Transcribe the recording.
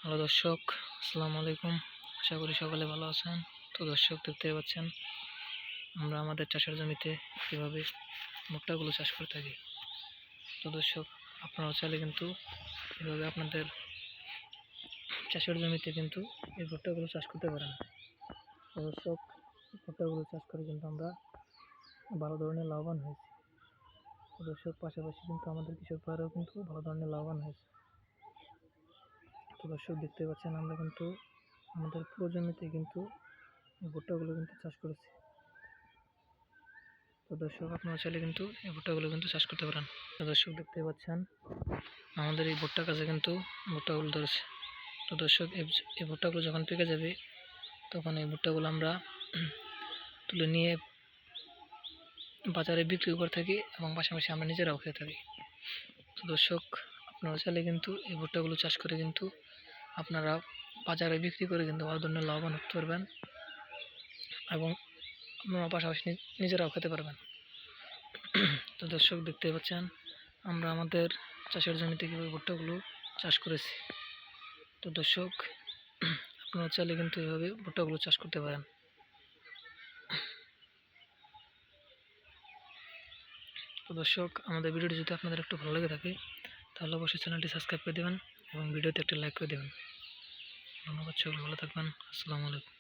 Hello দর্শক, আসসালামু আলাইকুম। আশা করি সকলে ভালো আছেন। তো দর্শক, দেখতে পাচ্ছেন আমরা আমাদের চাষের জমিতে কীভাবে ভুট্টাগুলো চাষ করে থাকি। তো দর্শক, আপনারা চাইলে কিন্তু এভাবে আপনাদের চাষের জমিতে কিন্তু এই ভুট্টাগুলো চাষ করতে পারেন। তো দর্শক, ভুট্টাগুলো চাষ করে কিন্তু আমরা ভালো ধরনের লাভবান হয়েছি। তো দর্শক, পাশাপাশি কিন্তু আমাদের কৃষক ভাইরাও কিন্তু ভালো ধরনের লাভবান হয়েছে। তো দর্শক, দেখতে পাচ্ছেন আমরা কিন্তু আমাদের পুরো জমিতে কিন্তু এই ভুট্টাগুলো কিন্তু চাষ করেছি। তো দর্শক, আপনারা চাইলে কিন্তু এই ভুট্টাগুলো কিন্তু চাষ করতে পারেন। তো দর্শক, দেখতে পাচ্ছেন আমাদের এই ভুট্টা গাছে কিন্তু ভুট্টাগুলো ধরেছে। তো দর্শক, এই ভুট্টাগুলো যখন পেকে যাবে তখন এই ভুট্টাগুলো আমরা তুলে নিয়ে বাজারে বিক্রি করে থাকি এবং পাশাপাশি আমরা নিজেরাও খেয়ে থাকি। তো দর্শক, আপনারা চাইলে কিন্তু এই ভুট্টাগুলো চাষ করে কিন্তু আপনারা বাজারে বিক্রি করে কিন্তু ভালো ধরনের লাভবান হতে পারবেন এবং আপনারা পাশাপাশি নিজেরাও খেতে পারবেন। তো দর্শক, দেখতে পাচ্ছেন আমরা আমাদের চাষের জমিতে কীভাবে ভুট্টাগুলো চাষ করেছি। তো দর্শক, আপনারা চাইলে কিন্তু এভাবে ভুট্টাগুলো চাষ করতে পারেন। তো দর্শক, আমাদের ভিডিওটি যদি আপনাদের একটু ভালো লেগে থাকে তাহলে অবশ্যই চ্যানেলটি সাবস্ক্রাইব করে দেবেন এবং ভিডিওতে একটা লাইক করে দেবেন। ধন্যবাদ, সকলে ভালো থাকবেন। আসসালামু আলাইকুম।